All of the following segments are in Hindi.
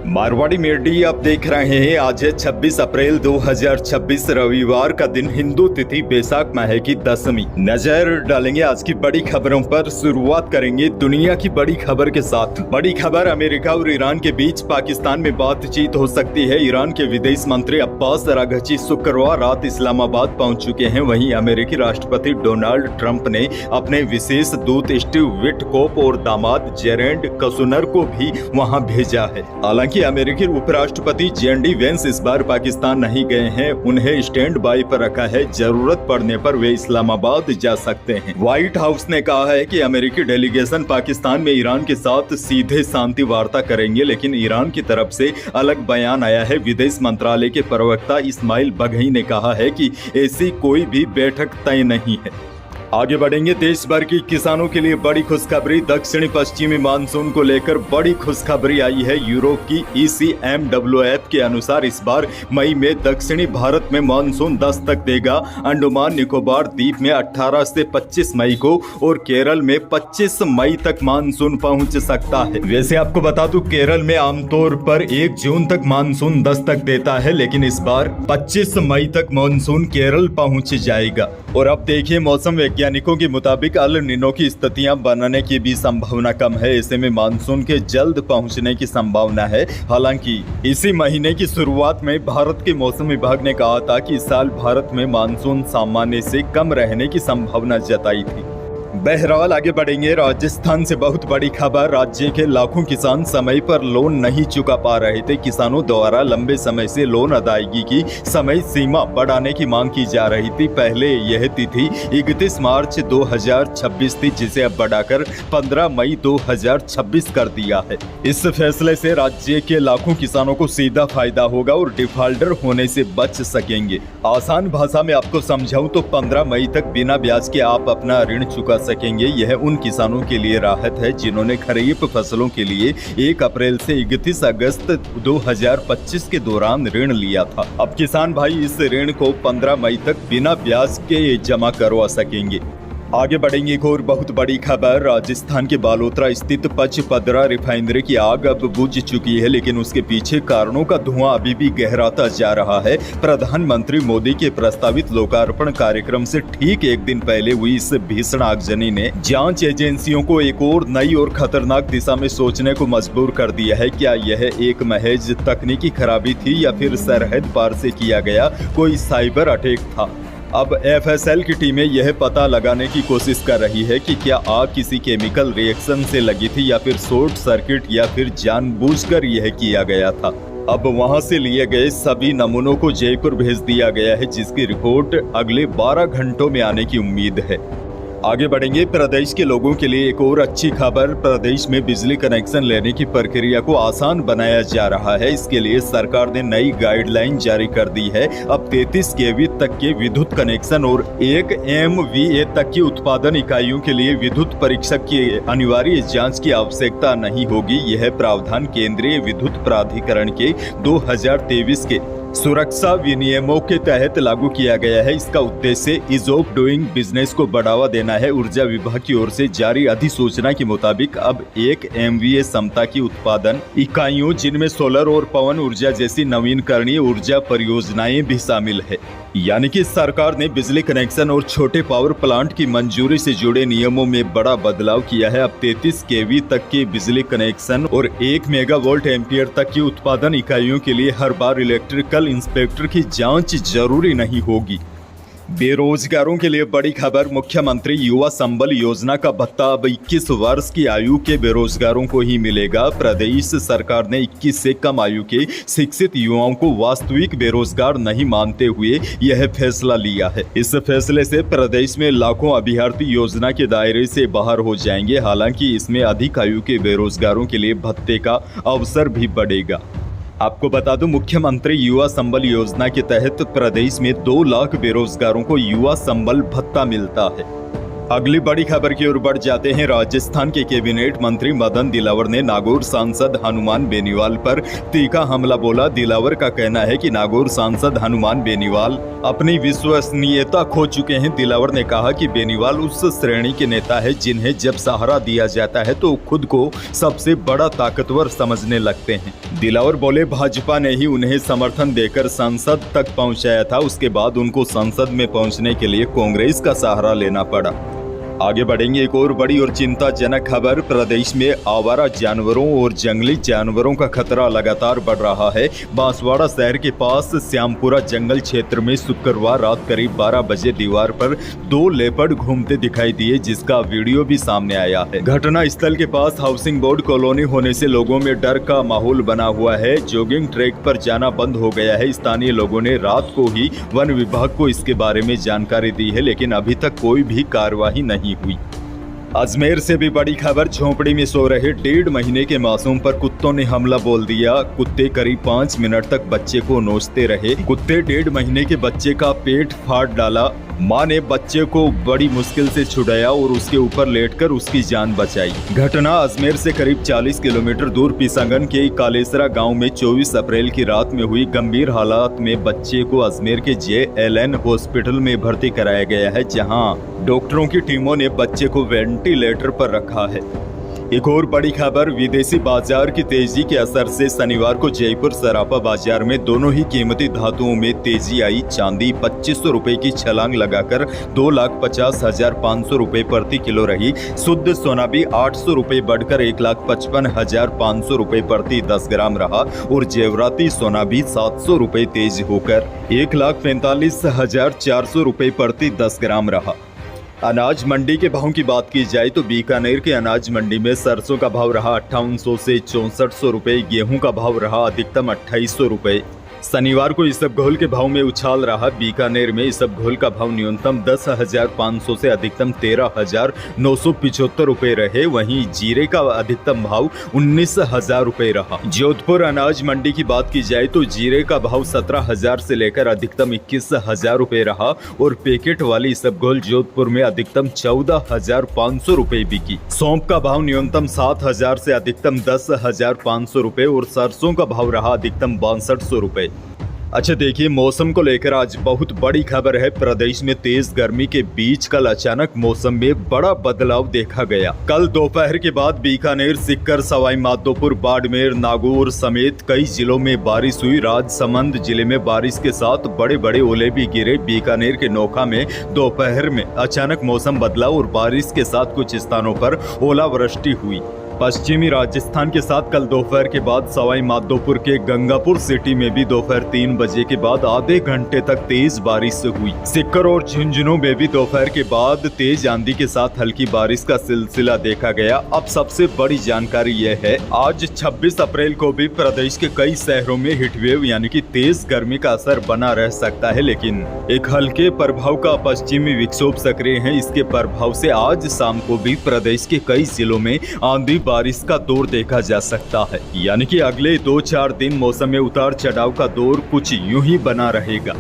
मारवाड़ी मीडिया आप देख रहे हैं। आज है 26 अप्रैल 2026 रविवार का दिन, हिंदू तिथि बैसाख माह की 10वीं। नजर डालेंगे आज की बड़ी खबरों पर। शुरुआत करेंगे दुनिया की बड़ी खबर के साथ। बड़ी खबर, अमेरिका और ईरान के बीच पाकिस्तान में बातचीत हो सकती है। ईरान के विदेश मंत्री अब्बास अराघची शुक्रवार रात इस्लामाबाद पहुंच चुके हैं। वहीं अमेरिकी राष्ट्रपति डोनाल्ड ट्रंप ने अपने विशेष दूत स्टीव विटकोफ और दामाद जेरेड कुशनर को भी वहां भेजा है। हालांकि अमेरिकी उपराष्ट्रपति जेडी वेंस इस बार पाकिस्तान नहीं गए हैं। उन्हें स्टैंड बाई पर रखा है। जरूरत पड़ने पर वे इस्लामाबाद जा सकते हैं। व्हाइट हाउस ने कहा है कि अमेरिकी डेलीगेशन पाकिस्तान में ईरान के साथ सीधे शांति वार्ता करेंगे, लेकिन ईरान की तरफ से अलग बयान आया है। विदेश मंत्रालय के प्रवक्ता इस्माइल बघई ने कहा है कि ऐसी कोई भी बैठक तय नहीं है। आगे बढ़ेंगे। देश भर की किसानों के लिए बड़ी खुशखबरी। दक्षिणी पश्चिमी मानसून को लेकर बड़ी खुशखबरी आई है। यूरोप की ECMWF के अनुसार इस बार मई में दक्षिणी भारत में मानसून दस्तक देगा। अंडमान निकोबार द्वीप में 18 से 25 मई को और केरल में 25 मई तक मानसून पहुंच सकता है। वैसे आपको बता दूं, केरल में आमतौर पर 1 जून तक मानसून दस्तक देता है, लेकिन इस बार 25 मई तक मानसून केरल पहुंच जाएगा। और अब देखिए, मौसम वैज्ञानिकों के मुताबिक अल नीनो की स्थितियां बनने की भी संभावना कम है। ऐसे में मानसून के जल्द पहुंचने की संभावना है। हालांकि इसी महीने की शुरुआत में भारत के मौसम विभाग ने कहा था कि इस साल भारत में मानसून सामान्य से कम रहने की संभावना जताई थी। बहरहाल आगे बढ़ेंगे। राजस्थान से बहुत बड़ी खबर। राज्य के लाखों किसान समय पर लोन नहीं चुका पा रहे थे। किसानों द्वारा लंबे समय से लोन अदायगी की समय सीमा बढ़ाने की मांग की जा रही थी। पहले यह तिथि 31 मार्च 2026 थी, जिसे अब बढ़ाकर 15 मई 2026 कर दिया है। इस फैसले से राज्य के लाखों किसानों को सीधा फायदा होगा और डिफॉल्टर होने से बच सकेंगे। आसान भाषा में आपको समझाऊं तो 15 मई तक बिना ब्याज के आप अपना ऋण चुका सकेंगे। यह उन किसानों के लिए राहत है जिन्होंने खरीफ फसलों के लिए 1 अप्रैल से 31 अगस्त 2025 के दौरान ऋण लिया था। अब किसान भाई इस ऋण को 15 मई तक बिना ब्याज के जमा करवा सकेंगे। आगे बढ़ेंगे। एक और बहुत बड़ी खबर। राजस्थान के बालोतरा स्थित पचपदरा रिफाइनरी की आग अब बुझ चुकी है, लेकिन उसके पीछे कारणों का धुआं अभी भी गहराता जा रहा है। प्रधानमंत्री मोदी के प्रस्तावित लोकार्पण कार्यक्रम से ठीक एक दिन पहले हुई इस भीषण आगजनी ने जांच एजेंसियों को एक और नई और खतरनाक दिशा में सोचने को मजबूर कर दिया है। क्या यह एक महज तकनीकी खराबी थी या फिर सरहद पार से किया गया कोई साइबर अटैक था? अब FSL की टीमें यह पता लगाने की कोशिश कर रही है कि क्या आग किसी केमिकल रिएक्शन से लगी थी या फिर शॉर्ट सर्किट या फिर जानबूझकर यह किया गया था। अब वहां से लिए गए सभी नमूनों को जयपुर भेज दिया गया है, जिसकी रिपोर्ट अगले 12 घंटों में आने की उम्मीद है। आगे बढ़ेंगे। प्रदेश के लोगों के लिए एक और अच्छी खबर। प्रदेश में बिजली कनेक्शन लेने की प्रक्रिया को आसान बनाया जा रहा है। इसके लिए सरकार ने नई गाइडलाइन जारी कर दी है। अब 33 kV तक के विद्युत कनेक्शन और 1 MVA तक की उत्पादन इकाइयों के लिए विद्युत परीक्षक की अनिवार्य जांच की आवश्यकता नहीं होगी। यह प्रावधान केंद्रीय विद्युत प्राधिकरण के 2023 के सुरक्षा विनियमों के तहत लागू किया गया है। इसका उद्देश्य ईज ऑफ डूइंग बिजनेस को बढ़ावा देना है। ऊर्जा विभाग की ओर से जारी अधिसूचना के मुताबिक अब 1 MVA क्षमता की उत्पादन इकाइयों, जिनमें सोलर और पवन ऊर्जा जैसी नवीनकरणीय ऊर्जा परियोजनाएं भी शामिल है। यानी कि सरकार ने बिजली कनेक्शन और छोटे पावर प्लांट की मंजूरी से जुड़े नियमों में बड़ा बदलाव किया है। अब 33 kV तक के बिजली कनेक्शन और 1 मेगावाट एम्पियर तक की उत्पादन इकाइयों के लिए हर बार इलेक्ट्रिकल इंस्पेक्टर की जांच जरूरी नहीं होगी। बेरोजगारों के लिए बड़ी खबर। मुख्यमंत्री युवा संबल योजना का भत्ता अब 21 वर्ष की आयु के बेरोजगारों को ही मिलेगा। प्रदेश सरकार ने 21 से कम आयु के शिक्षित युवाओं को वास्तविक बेरोजगार नहीं मानते हुए यह फैसला लिया है। इस फैसले से प्रदेश में लाखों अभ्यर्थी योजना के दायरे से बाहर हो जाएंगे। हालांकि इसमें अधिक आयु के बेरोजगारों के लिए भत्ते का अवसर भी बढ़ेगा। आपको बता दूं, मुख्यमंत्री युवा संबल योजना के तहत प्रदेश में 2 लाख बेरोजगारों को युवा संबल भत्ता मिलता है। अगली बड़ी खबर की ओर बढ़ जाते हैं। राजस्थान के कैबिनेट मंत्री मदन दिलावर ने नागौर सांसद हनुमान बेनीवाल पर तीखा हमला बोला। दिलावर का कहना है कि नागौर सांसद हनुमान बेनीवाल अपनी विश्वसनीयता खो चुके हैं। दिलावर ने कहा कि बेनीवाल उस श्रेणी के नेता है जिन्हें जब सहारा दिया जाता है तो खुद को सबसे बड़ा ताकतवर समझने लगते हैं। दिलावर बोले, भाजपा ने ही उन्हें समर्थन देकर संसद तक पहुंचाया था, उसके बाद उनको संसद में पहुंचने के लिए कांग्रेस का सहारा लेना पड़ा। आगे बढ़ेंगे। एक और बड़ी और चिंताजनक खबर। प्रदेश में आवारा जानवरों और जंगली जानवरों का खतरा लगातार बढ़ रहा है। बांसवाड़ा शहर के पास श्यामपुरा जंगल क्षेत्र में शुक्रवार रात करीब 12 बजे दीवार पर 2 लेपर्ड घूमते दिखाई दिए, जिसका वीडियो भी सामने आया है। घटना स्थल के पास हाउसिंग बोर्ड कॉलोनी होने से लोगों में डर का माहौल बना हुआ है। जॉगिंग ट्रैक पर जाना बंद हो गया है। स्थानीय लोगों ने रात को ही वन विभाग को इसके बारे में जानकारी दी है, लेकिन अभी तक कोई भी कार्रवाई नहीं हुई। अजमेर से भी बड़ी खबर। झोंपड़ी में सो रहे 1.5 महीने के मासूम पर कुत्तों ने हमला बोल दिया। कुत्ते करीब 5 मिनट तक बच्चे को नोचते रहे। कुत्ते 1.5 महीने के बच्चे का पेट फाड़ डाला। मां ने बच्चे को बड़ी मुश्किल से छुड़ाया और उसके ऊपर लेटकर उसकी जान बचाई। घटना अजमेर से करीब 40 किलोमीटर दूर पिसांगन के कालेसरा गांव में 24 अप्रैल की रात में हुई। गंभीर हालात में बच्चे को अजमेर के JLN हॉस्पिटल में भर्ती कराया गया है, जहां डॉक्टरों की टीमों ने बच्चे को वेंटिलेटर पर रखा है। एक और बड़ी खबर। विदेशी बाजार की तेजी के असर से शनिवार को जयपुर सराफा बाजार में दोनों ही कीमती धातुओं में तेजी आई। चांदी 2500 रुपए की छलांग लगाकर 2,50,500 रुपए प्रति किलो रही। शुद्ध सोना भी 800 रुपए बढ़कर 1,55,500 रुपए प्रति 10 ग्राम रहा और जेवराती सोना भी 700 रुपए तेज होकर 1,45,400 रुपए प्रति 10 ग्राम रहा। अनाज मंडी के भाव की बात की जाए तो बीकानेर के अनाज मंडी में सरसों का भाव रहा 5800 से 6400 रुपए। गेहूं का भाव रहा अधिकतम 2800 रुपए। शनिवार को इसबगोल के भाव में उछाल रहा। बीकानेर में इसबगोल का भाव न्यूनतम 10,500 से अधिकतम 13,975 रुपए रहे। वहीं जीरे का अधिकतम भाव 19,000 रुपए रहा। जोधपुर अनाज मंडी की बात की जाए तो जीरे का भाव 17,000 से लेकर अधिकतम 21,000 रुपए रहा और पैकेट वाली इसबगोल जोधपुर में अधिकतम 14,500 रुपए बिकी। सौंफ का भाव न्यूनतम 7,000 से अधिकतम 10,500 रुपए और सरसों का भाव रहा अधिकतम 6200 रुपए। अच्छा देखिए, मौसम को लेकर आज बहुत बड़ी खबर है। प्रदेश में तेज गर्मी के बीच कल अचानक मौसम में बड़ा बदलाव देखा गया। कल दोपहर के बाद बीकानेर, सीकर, सवाई माधोपुर, बाड़मेर, नागौर समेत कई जिलों में बारिश हुई। राजसमंद जिले में बारिश के साथ बड़े बड़े ओले भी गिरे। बीकानेर के नोखा में दोपहर में अचानक मौसम बदला और बारिश के साथ कुछ स्थानों पर ओलावृष्टि हुई। पश्चिमी राजस्थान के साथ कल दोपहर के बाद सवाई माधोपुर के गंगापुर सिटी में भी दोपहर 3 बजे के बाद आधे घंटे तक तेज बारिश हुई। सीकर और झुंझुनू में भी दोपहर के बाद तेज आंधी के साथ हल्की बारिश का सिलसिला देखा गया। अब सबसे बड़ी जानकारी यह है, आज 26 अप्रैल को भी प्रदेश के कई शहरों में हीटवेव यानी कि तेज गर्मी का असर बना रह सकता है, लेकिन एक हल्के प्रभाव का पश्चिमी विक्षोभ सक्रिय है। इसके प्रभाव से आज शाम को भी प्रदेश के कई जिलों में आंधी बारिश का दौर देखा जा सकता है, यानी कि अगले 2-4 दिन मौसम में उतार चढ़ाव का दौर कुछ यूं ही बना रहेगा।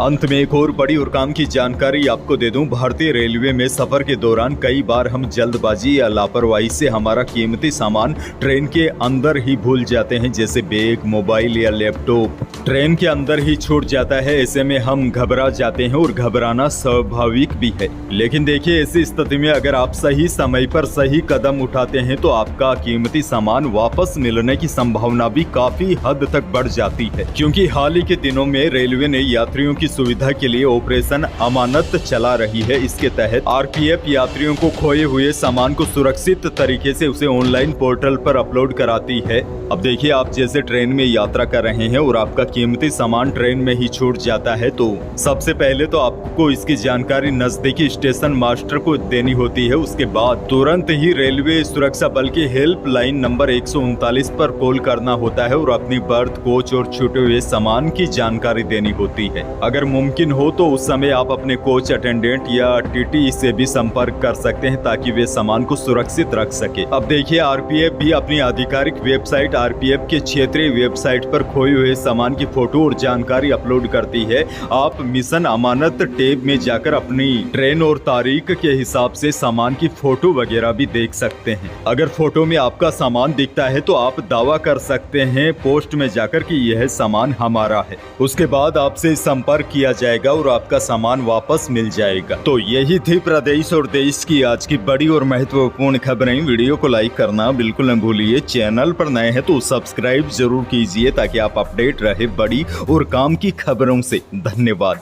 अंत में एक और बड़ी और काम की जानकारी आपको दे दूं। भारतीय रेलवे में सफर के दौरान कई बार हम जल्दबाजी या लापरवाही से हमारा कीमती सामान ट्रेन के अंदर ही भूल जाते हैं, जैसे बैग, मोबाइल या लैपटॉप ट्रेन के अंदर ही छूट जाता है। ऐसे में हम घबरा जाते हैं और घबराना स्वाभाविक भी है। लेकिन देखिए, ऐसी स्थिति में अगर आप सही समय पर सही कदम उठाते हैं तो आपका कीमती सामान वापस मिलने की संभावना भी काफी हद तक बढ़ जाती है, क्योंकि हाल ही के दिनों में रेलवे ने यात्रियों की सुविधा के लिए ऑपरेशन अमानत चला रही है। इसके तहत RPF यात्रियों को खोए हुए सामान को सुरक्षित तरीके से उसे ऑनलाइन पोर्टल पर अपलोड कराती है। अब देखिए, आप जैसे ट्रेन में यात्रा कर रहे हैं और आपका कीमती सामान ट्रेन में ही छूट जाता है, तो सबसे पहले तो आपको इसकी जानकारी नजदीकी स्टेशन मास्टर को देनी होती है। उसके बाद तुरंत ही रेलवे सुरक्षा बल की हेल्पलाइन नंबर 139 पर कॉल करना होता है और अपनी बर्थ, कोच और छूटे हुए सामान की जानकारी देनी होती है। अगर मुमकिन हो तो उस समय आप अपने कोच अटेंडेंट या TT से भी संपर्क कर सकते हैं ताकि वे सामान को सुरक्षित रख सके। अब देखिए, RPF भी अपनी आधिकारिक वेबसाइट RPF के क्षेत्रीय वेबसाइट पर खोए हुए सामान की फोटो और जानकारी अपलोड करती है। आप मिशन अमानत टैब में जाकर अपनी ट्रेन और तारीख के हिसाब से सामान की फोटो वगैरह भी देख सकते हैं। अगर फोटो में आपका सामान दिखता है तो आप दावा कर सकते हैं पोस्ट में जाकर कि यह सामान हमारा है। उसके बाद आपसे संपर्क किया जाएगा और आपका सामान वापस मिल जाएगा। तो यही थी प्रदेश और देश की आज की बड़ी और महत्वपूर्ण खबरें। वीडियो को लाइक करना बिल्कुल न भूलिए। चैनल पर नए हैं तो सब्सक्राइब जरूर कीजिए ताकि आप अपडेट रहे बड़ी और काम की खबरों से। धन्यवाद।